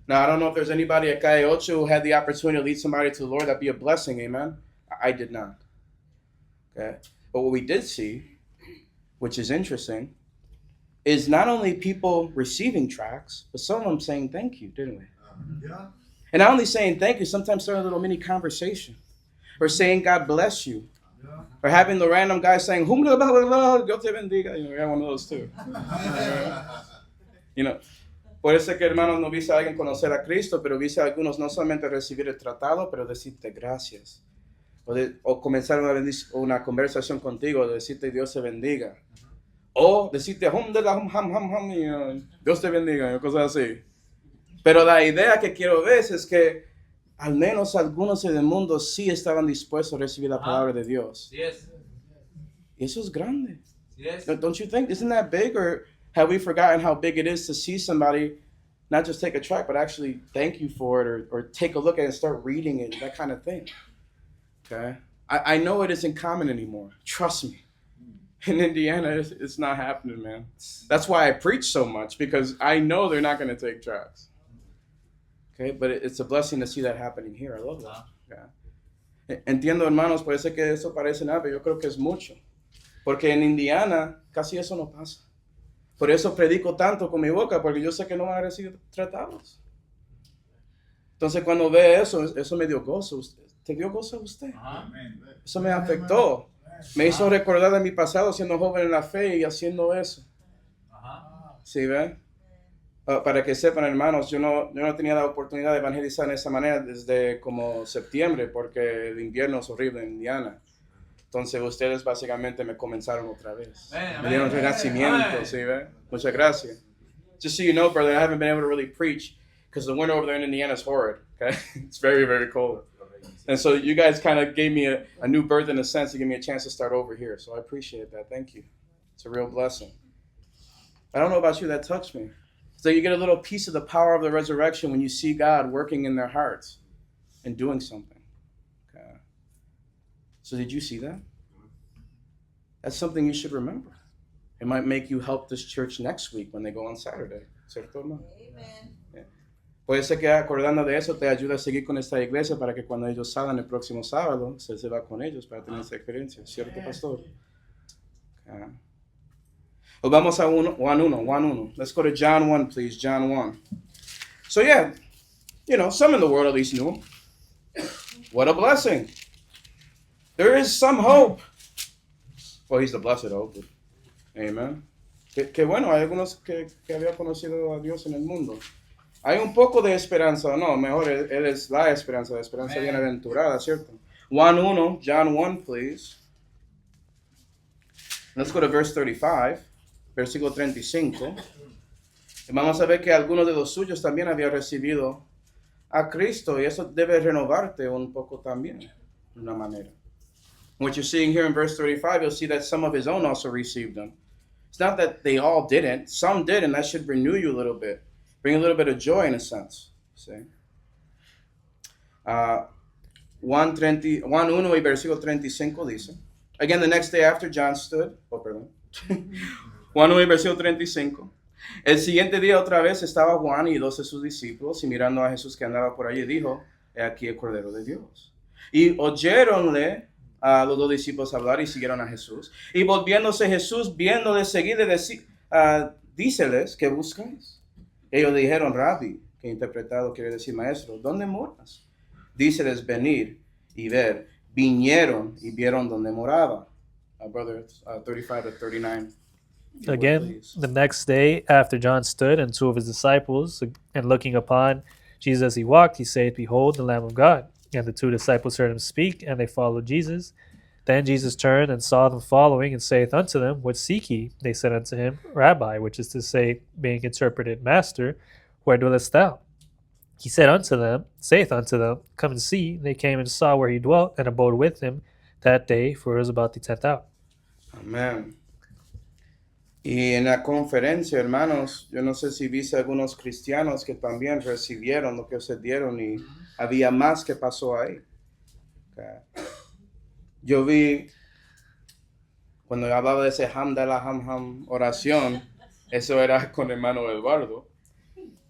Now, I don't know if there's anybody at calle 8 who had the opportunity to lead somebody to the Lord. That'd be a blessing, amen? I did not. Okay? But what we did see, which is interesting, is not only people receiving tracts, but some of them saying thank you, didn't we? Yeah. And not only saying thank you, sometimes starting a little mini conversation. Or saying God bless you. Yeah. Or having the random guy saying, Dios te bendiga. You know, we got one of those too. You know, por eso que, hermanos, no viste a alguien conocer a Cristo, pero viste a algunos no solamente recibir el tratado, pero decirte gracias. O comenzar una conversación contigo, decirte Dios te bendiga. O decirte Dios te bendiga, cosas así. Pero la idea que quiero ver es que al menos algunos en el mundo sí estaban dispuestos a recibir la palabra de Dios. Yes. Y eso es grande. Yes. Don't you think? Isn't that big? Or have we forgotten how big it is to see somebody not just take a tract, but actually thank you for it, or take a look at it and start reading it, that kind of thing. Okay? I know it isn't common anymore. Trust me. In Indiana, it's not happening, man. That's why I preach so much, because I know they're not going to take tracts. Okay? But it's a blessing to see that happening here. I love that. Okay? Entiendo, hermanos, puede ser que eso parece nada, pero yo creo que es mucho. Porque en Indiana casi eso no pasa. Por eso predico tanto con mi boca, porque yo sé que no van a recibir tratados. Entonces, cuando ve eso me dio gozo. ¿Te dio gozo a usted? Eso me afectó. Me hizo recordar de mi pasado siendo joven en la fe y haciendo eso. ¿Sí ven? Para que sepan, hermanos, yo no tenía la oportunidad de evangelizar de esa manera desde como septiembre, porque el invierno es horrible en Indiana. Entonces ustedes básicamente me comenzaron otra vez. Me dieron renacimiento, ¿sí ven? Muchas gracias. Just so you know, brother, I haven't been able to really preach because the winter over there in Indiana is horrid. Okay? It's very, very cold. And so you guys kind of gave me a new birth in a sense to give me a chance to start over here. So I appreciate that. Thank you. It's a real blessing. I don't know about you, that touched me. So you get a little piece of the power of the resurrection when you see God working in their hearts. and doing something. Okay. So did you see that? That's something you should remember. It might make you help this church next week when they go on Saturday. ¿Cierto, hermano? Amen. Yeah. Puede ser que acordando de eso te ayude a seguir con esta iglesia para que cuando ellos salgan el próximo sábado, se va con ellos para tener esa experiencia. ¿Cierto, pastor? Okay. Well, vamos a Juan 1. Let's go to John 1, please. John 1. So yeah, some in the world at least knew him. What a blessing. There is some hope. Well, he's the blessed hope. Amen. Que bueno, hay algunos que habían conocido a Dios en el mundo. Hay un poco de esperanza, no, mejor, él es la esperanza bienaventurada, ¿cierto? John 1, please. Let's go to verse 35, versículo 35. Y vamos a ver que algunos de los suyos también habían recibido a Cristo, y eso debe renovarte un poco también, de una manera. What you're seeing here in verse 35, you'll see that some of his own also received him. It's not that they all didn't. Some did, and that should renew you a little bit. Bring a little bit of joy in a sense. See? Juan 1 y versículo 35 dice. Again, the next day after John stood. Juan 1 y versículo 35. El siguiente día otra vez estaba Juan y 12 de sus discípulos, y mirando a Jesús que andaba por allí, dijo, he aquí el Cordero de Dios. Y oyéronle a los dos discípulos hablar y siguieron a Jesús. Y volviéndose Jesús, viéndole seguir, díceles, ¿qué buscáis? Ellos dijeron, Rabbi, que interpretado quiere decir maestro, ¿dónde moras? Díceles, venir y ver. Vinieron y vieron dónde moraba. Brother, 35 to 39. Again, the next day after John stood and 2 of his disciples, and looking upon Jesus as he walked, he said, behold, the Lamb of God. And the 2 disciples heard him speak, and they followed Jesus. Then Jesus turned and saw them following, and saith unto them, what seek ye? They said unto him, Rabbi, which is to say, being interpreted, Master, where dwellest thou? He saith unto them, come and see. They came and saw where he dwelt, and abode with him that day, for it was about the 10th hour. Amen. Y en la conferencia, hermanos, yo no sé si viste algunos cristianos que también recibieron lo que se dieron y había más que pasó ahí. Okay. Yo vi, cuando yo hablaba de ese hamdala ham oración, eso era con el hermano Eduardo,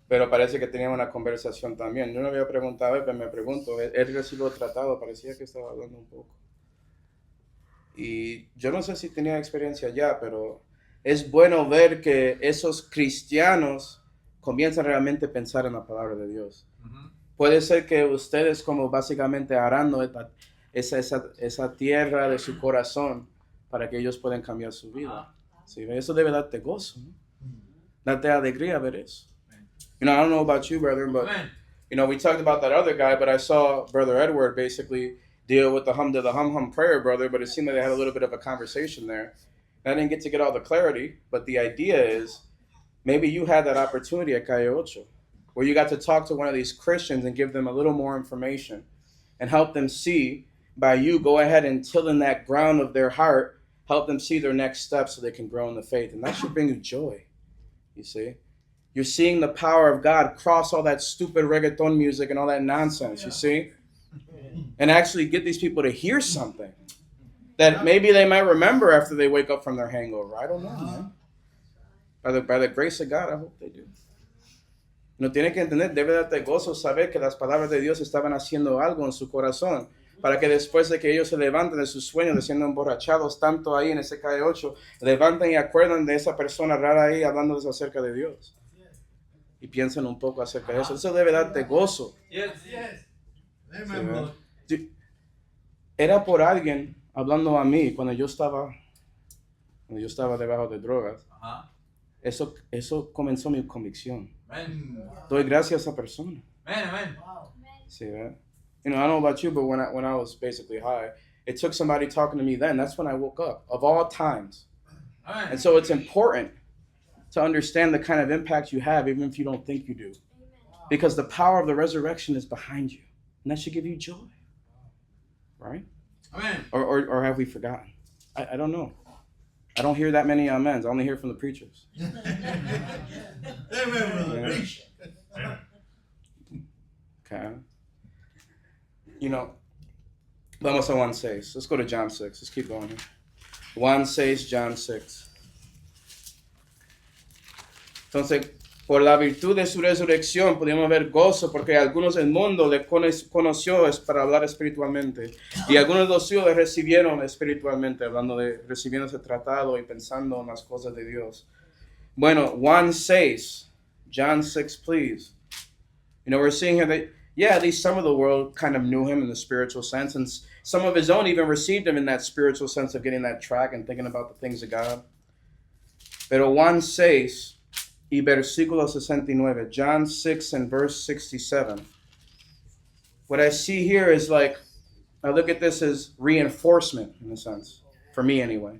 pero parece que tenía una conversación también. Yo no había preguntado, pero me pregunto, él recibió tratado, parecía que estaba hablando un poco. Y yo no sé si tenía experiencia ya, pero es bueno ver que esos cristianos comienzan realmente a pensar en la palabra de Dios. Uh-huh. Puede ser que ustedes como básicamente arando esa tierra de su corazón para que ellos puedan cambiar su vida. ¿Sí? Eso debe darte gozo, ¿no? Darte alegría ver eso. I don't know about you, brother, but we talked about that other guy, but I saw Brother Edward basically deal with the hum prayer, brother, but it seemed like they had a little bit of a conversation there. I didn't get to get all the clarity, but the idea is maybe you had that opportunity at Calle Ocho where you got to talk to one of these Christians and give them a little more information and help them see by you go ahead and till in that ground of their heart, help them see their next steps so they can grow in the faith. And that should bring you joy, you see. You're seeing the power of God cross all that stupid reggaeton music and all that nonsense, you see, and actually get these people to hear something that maybe they might remember after they wake up from their hangover. I don't know, man. By the grace of God, I hope they do. No tiene que entender, debe darte gozo saber que las palabras de Dios estaban haciendo algo en su corazón, para que después de que ellos se levanten de sus sueños, de siendo emborrachados tanto ahí en ese calle 8, levanten y acuerdan de esa persona rara ahí hablándoles acerca de Dios. Y piensen un poco acerca de eso. Eso debe darte gozo. ¿Sí? Era por alguien hablando a mí cuando yo estaba debajo de drogas. Eso comenzó mi convicción. Doy gracias a esa persona. Sí, ¿verdad? I don't know about you, but when I was basically high, it took somebody talking to me then. That's when I woke up, of all times. And so it's important to understand the kind of impact you have, even if you don't think you do. Because the power of the resurrection is behind you. And that should give you joy. Right? Amen. Or have we forgotten? I don't know. I don't hear that many amens. I only hear from the preachers. Amen, brother. Okay. you know, vamos a Juan 6. Let's go to John 6. Let's keep going here. Juan 6, John 6. Entonces, por la virtud de su resurrección podemos ver gozo, porque algunos del mundo le conoció es para hablar espiritualmente, y algunos de los suyos le recibieron espiritualmente, hablando de recibiendo ese tratado y pensando en las cosas de Dios. Bueno, Juan 6, John 6, please. You know, we're seeing here that, yeah, at least some of the world kind of knew him in the spiritual sense, and some of his own even received him in that spiritual sense of getting that track and thinking about the things of God. Pero Juan 6 y versículo 69, John 6 and verse 67. What I see here is like, I look at this as reinforcement in a sense, for me anyway.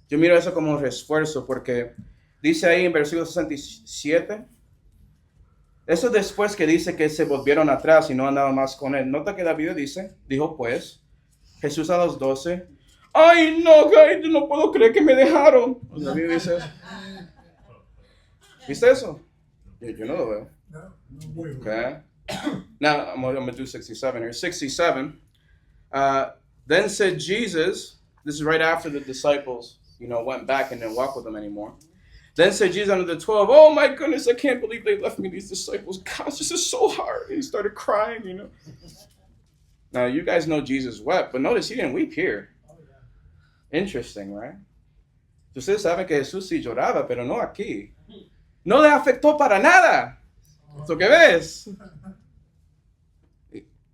Yo miro eso como un refuerzo porque dice ahí en versículo 67, eso después que dice que se volvieron atrás y no andaban más con él. Nota que David dijo pues, Jesús a los 12, ay no, guys, no puedo creer que me dejaron. David dice, ¿viste eso? Yo no lo veo. Okay. Now, I'm going to do 67 here. 67. Then said Jesus, this is right after the disciples, you know, went back and didn't walk with them anymore. Then said Jesus unto the 12, oh my goodness, I can't believe they left me, these disciples. Gosh, this is so hard. And he started crying, you know. Now, you guys know Jesus wept, but notice he didn't weep here. Interesting, right? Ustedes saben que Jesús sí lloraba, pero no aquí. No le afectó para nada. ¿Eso qué ves?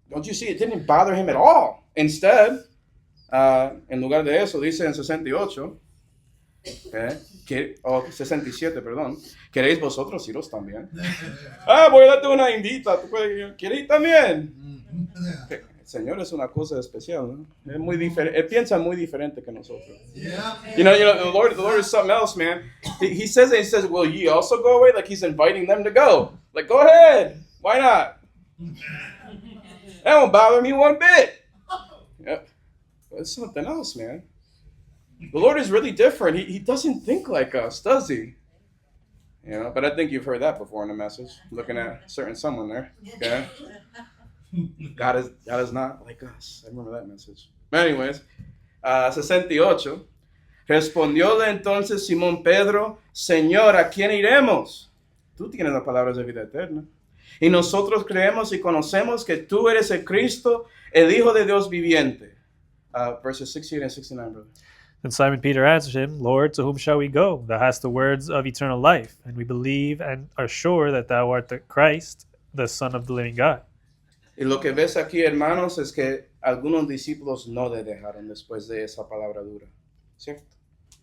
Don't you see? It didn't bother him at all. Instead, en lugar de eso, dice en 68, 67, perdón, ¿queréis vosotros iros también? Voy a darte una indita. ¿Quieres ir también? El Señor es una cosa especial, ¿no? Es muy diferente. Él piensa muy diferente que nosotros. You know, the Lord is something else, man. He says it. He says, "Will ye also go away?" Like he's inviting them to go. Like, go ahead. Why not? That won't bother me one bit. Yep. It's something else, man. The Lord is really different. He doesn't think like us, does he? You know, but I think you've heard that before in the message. Looking at a certain someone there. Okay. God is not like us. I remember that message. But anyways, 68. Respondióle entonces Simón Pedro, Señor, ¿a quién iremos? Tú tienes las palabras de vida eterna. Y nosotros creemos y conocemos que tú eres el Cristo, el Hijo de Dios viviente. Verses 68 and 69, brother. And Simon Peter answered him, Lord, to whom shall we go? Thou hast the words of eternal life, and we believe and are sure that thou art the Christ, the Son of the living God. Y lo que ves aquí, hermanos, es que algunos discípulos no le dejaron después de esa palabra dura. ¿Cierto?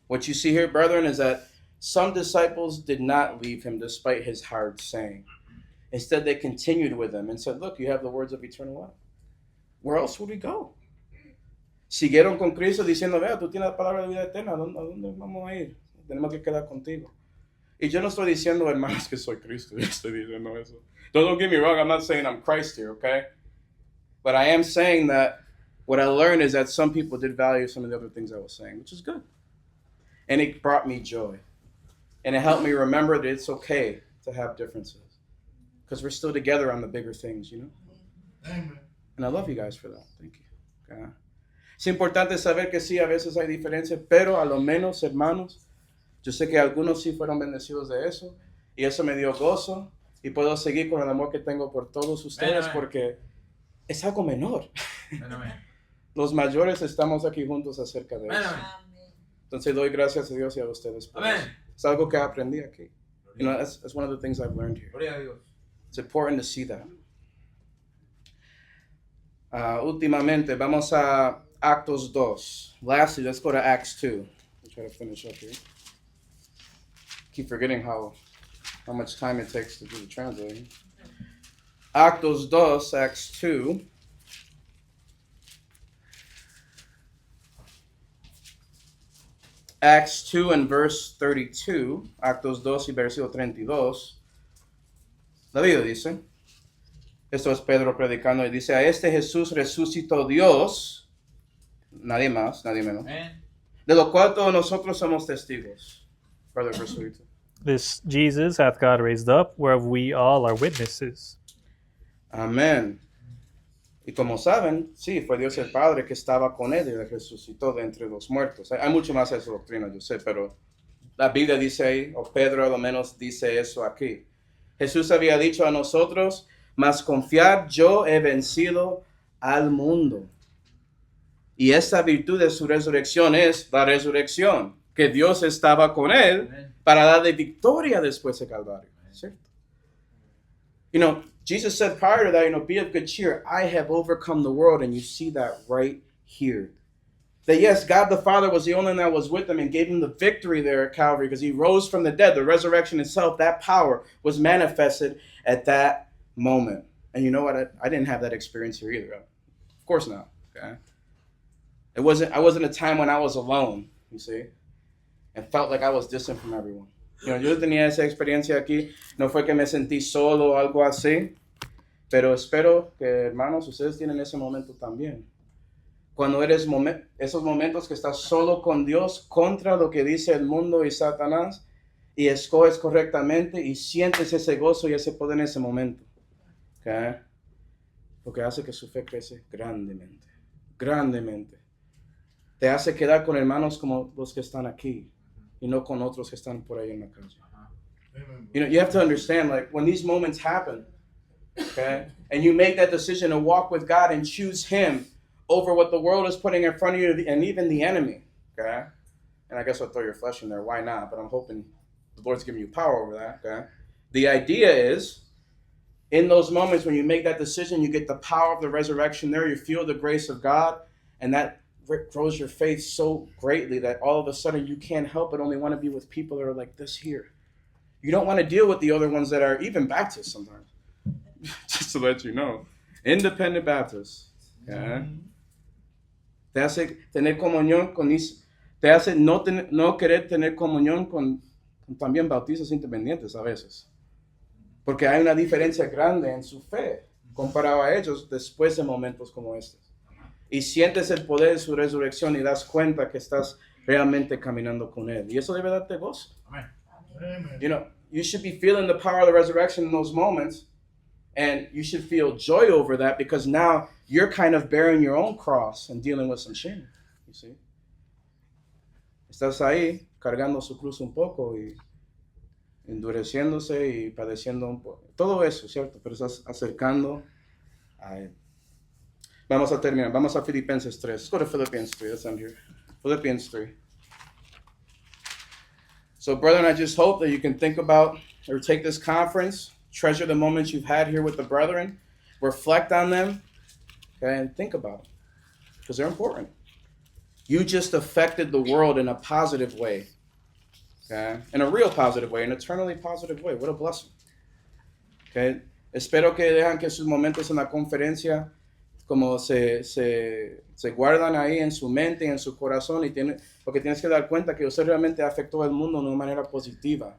What you see here, brethren, is that some disciples did not leave him despite his hard saying. Instead, they continued with him and said, look, you have the words of eternal life. Where else would we go? Siguieron con Cristo diciendo, vea, tú tienes la palabra de vida eterna, ¿a dónde vamos a ir? Tenemos que quedar contigo. Y yo no estoy diciendo, hermanos, que soy Cristo. Yo estoy diciendo eso. Don't get me wrong, I'm not saying I'm Christ here, okay? But I am saying that what I learned is that some people did value some of the other things I was saying, which is good. And it brought me joy. And it helped me remember that it's okay to have differences. Because we're still together on the bigger things, you know? Amen. And I love you guys for that. Thank you. Okay? Es importante saber que sí, a veces hay diferencias, pero a lo menos, hermanos, yo sé que algunos sí fueron bendecidos de eso, y eso me dio gozo, y puedo seguir con el amor que tengo por todos ustedes, porque es algo menor. Los mayores estamos aquí juntos acerca de eso. Entonces doy gracias a Dios y a ustedes por eso. Es algo que aprendí aquí. You know, that's one of the things I've learned here. It's important to see that. Últimamente, vamos a Actos 2. Lastly, let's go to Acts 2. I'll try to finish up here. Keep forgetting how much time it takes to do the translating. Actos 2, Acts 2. Acts 2 and verse 32. Actos 2 y versículo 32. La Biblia dice, esto es Pedro predicando y dice, a este Jesús resucitó Dios, nadie más, nadie menos, de lo cual todos nosotros somos testigos. Brother, verse 32. This Jesus hath God raised up, whereof we all are witnesses. Amén. Y como saben, sí, fue Dios el Padre que estaba con él y le resucitó de entre los muertos. Hay mucho más de esa doctrina, yo sé, pero la Biblia dice ahí, o Pedro a lo menos dice eso aquí. Jesús había dicho a nosotros, mas confiad, yo he vencido al mundo. Y esta virtud de su resurrección es la resurrección, que Dios estaba con él para darle victoria después de Calvario. ¿Cierto? You know, Jesus said prior to that, be of good cheer. I have overcome the world, and you see that right here. That yes, God the Father was the only one that was with him and gave him the victory there at Calvary because he rose from the dead. The resurrection itself, that power was manifested at that moment. And you know what? I didn't have that experience here either. Of course not. Okay. I wasn't a time when I was alone, you see, and felt like I was distant from everyone. Yo tenía esa experiencia aquí. No fue que me sentí solo o algo así, pero espero que, hermanos, ustedes tienen ese momento también. Cuando eres esos momentos que estás solo con Dios contra lo que dice el mundo y Satanás y escoges correctamente y sientes ese gozo y ese poder en ese momento. ¿Okay? Lo que hace que su fe crece grandemente, grandemente. Te hace quedar con hermanos como los que están aquí y no con otros que están por ahí en la calle. You have to understand, like, when these moments happen, okay, and you make that decision to walk with God and choose Him over what the world is putting in front of you and even the enemy, okay? And I guess I'll throw your flesh in there. Why not? But I'm hoping the Lord's giving you power over that, okay? The idea is, in those moments when you make that decision, you get the power of the resurrection there, you feel the grace of God, and that grows your faith so greatly that all of a sudden you can't help but only want to be with people that are like this here. You don't want to deal with the other ones that are even Baptists sometimes. Just to let you know. Independent Baptists. Okay? Te hace tener comunión con... Te hace no querer tener comunión con también bautistas independientes a veces. Porque hay una diferencia grande en su fe comparado a ellos después de momentos como estos. Y sientes el poder de su resurrección y das cuenta que estás realmente caminando con Él. Y eso debe darte gozo. Amen. You should be feeling the power of the resurrection in those moments, and you should feel joy over that because now you're kind of bearing your own cross and dealing with some shame. You see? Estás ahí cargando su cruz un poco y endureciéndose y padeciendo un poco. Todo eso, ¿cierto? Pero estás acercando a Él. Vamos a terminar. Vamos a Filipenses 3. Let's go to Philippians 3. Let's end here. Philippians 3. So, brethren, I just hope that you can think about or take this conference, treasure the moments you've had here with the brethren, reflect on them, okay, and think about them because they're important. You just affected the world in a positive way, okay, in a real positive way, an eternally positive way. What a blessing. Okay. Espero que dejan que sus momentos en la conferencia como se guardan ahí en su mente y en su corazón porque tienes que dar cuenta que usted realmente afectó al mundo de una manera positiva.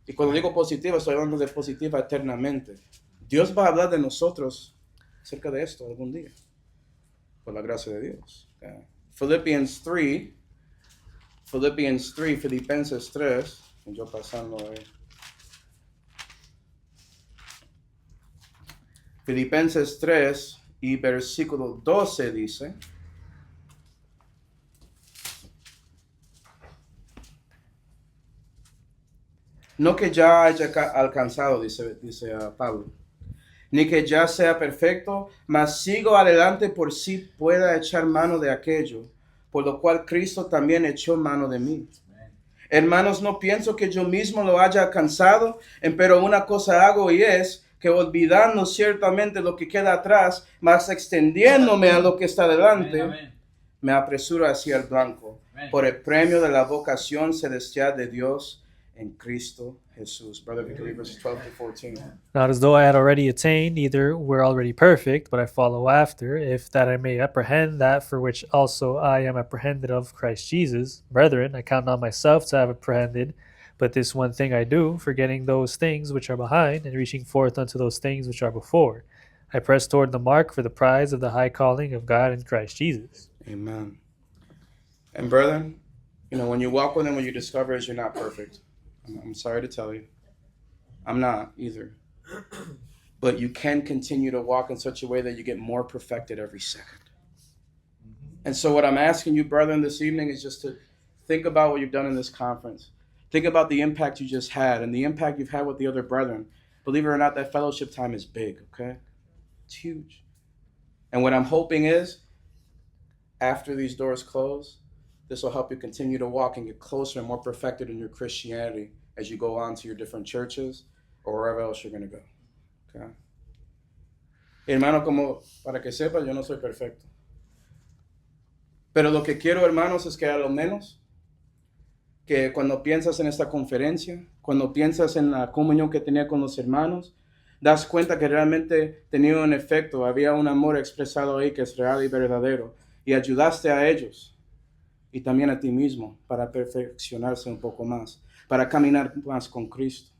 Y cuando digo positiva, estoy hablando de positiva eternamente. Dios va a hablar de nosotros acerca de esto algún día, por la gracia de Dios. Okay. Filipenses 3, yo pasando ahí. Filipenses 3 y versículo 12 dice, no que ya haya alcanzado, dice Pablo, ni que ya sea perfecto, mas sigo adelante por si pueda echar mano de aquello, por lo cual Cristo también echó mano de mí. Hermanos, no pienso que yo mismo lo haya alcanzado, pero una cosa hago y es que olvidando ciertamente lo que queda atrás, mas extendiéndome a lo que está delante, amén, me apresuro hacia el blanco, amén, por el premio de la vocación celestial de Dios en Cristo Jesús. Brother, if you could read verses 12 to 14. Not as though I had already attained, neither were already perfect, but I follow after, if that I may apprehend that for which also I am apprehended of Christ Jesus. Brethren, I count not myself to have apprehended, but this one thing I do, forgetting those things which are behind, and reaching forth unto those things which are before. I press toward the mark for the prize of the high calling of God in Christ Jesus. Amen. And brethren, when you walk with Him, what you discover is you're not perfect. I'm sorry to tell you. I'm not either. but you can continue to walk in such a way that you get more perfected every second. And so what I'm asking you, brethren, this evening is just to think about what you've done in this conference. Think about the impact you just had and the impact you've had with the other brethren. Believe it or not, that fellowship time is big, okay? It's huge. And what I'm hoping is, after these doors close, this will help you continue to walk and get closer and more perfected in your Christianity as you go on to your different churches or wherever else you're going to go. Okay? Hermano, como para que sepa, yo no soy perfecto. Pero lo que quiero, hermanos, es que a lo menos que cuando piensas en esta conferencia, cuando piensas en la comunión que tenía con los hermanos, das cuenta que realmente tenía un efecto, había un amor expresado ahí que es real y verdadero, y ayudaste a ellos y también a ti mismo para perfeccionarse un poco más, para caminar más con Cristo.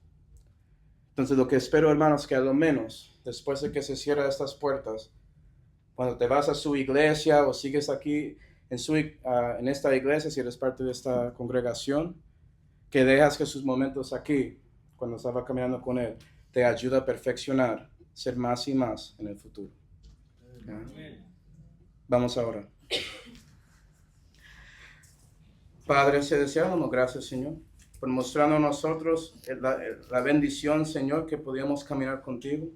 Entonces lo que espero, hermanos, que a lo menos después de que se cierran estas puertas, cuando te vas a su iglesia o sigues aquí en esta iglesia, si eres parte de esta congregación, que dejas que sus momentos aquí, cuando estaba caminando con Él, te ayuda a perfeccionar, ser más y más en el futuro. ¿Okay? Vamos ahora. Padre celestial, damos gracias, Señor, por mostrarnos a nosotros la bendición, Señor, que podíamos caminar contigo.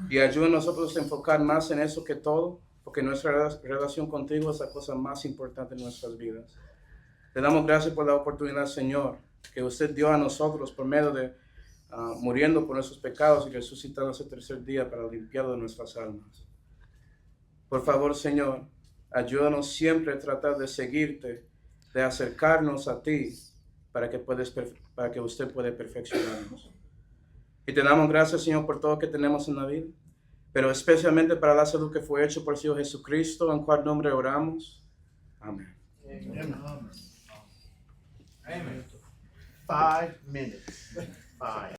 Y ayuda a nosotros a enfocar más en eso que todo, porque nuestra relación contigo es la cosa más importante en nuestras vidas. Te damos gracias por la oportunidad, Señor, que usted dio a nosotros por medio de muriendo por nuestros pecados y resucitando ese tercer día para limpiar de nuestras almas. Por favor, Señor, ayúdanos siempre a tratar de seguirte, de acercarnos a ti, para que usted pueda perfeccionarnos. Y te damos gracias, Señor, por todo lo que tenemos en la vida, pero especialmente para la salud que fue hecho por el Señor Jesucristo, en cual nombre oramos. Amén. Amen. 5 minutes. 5.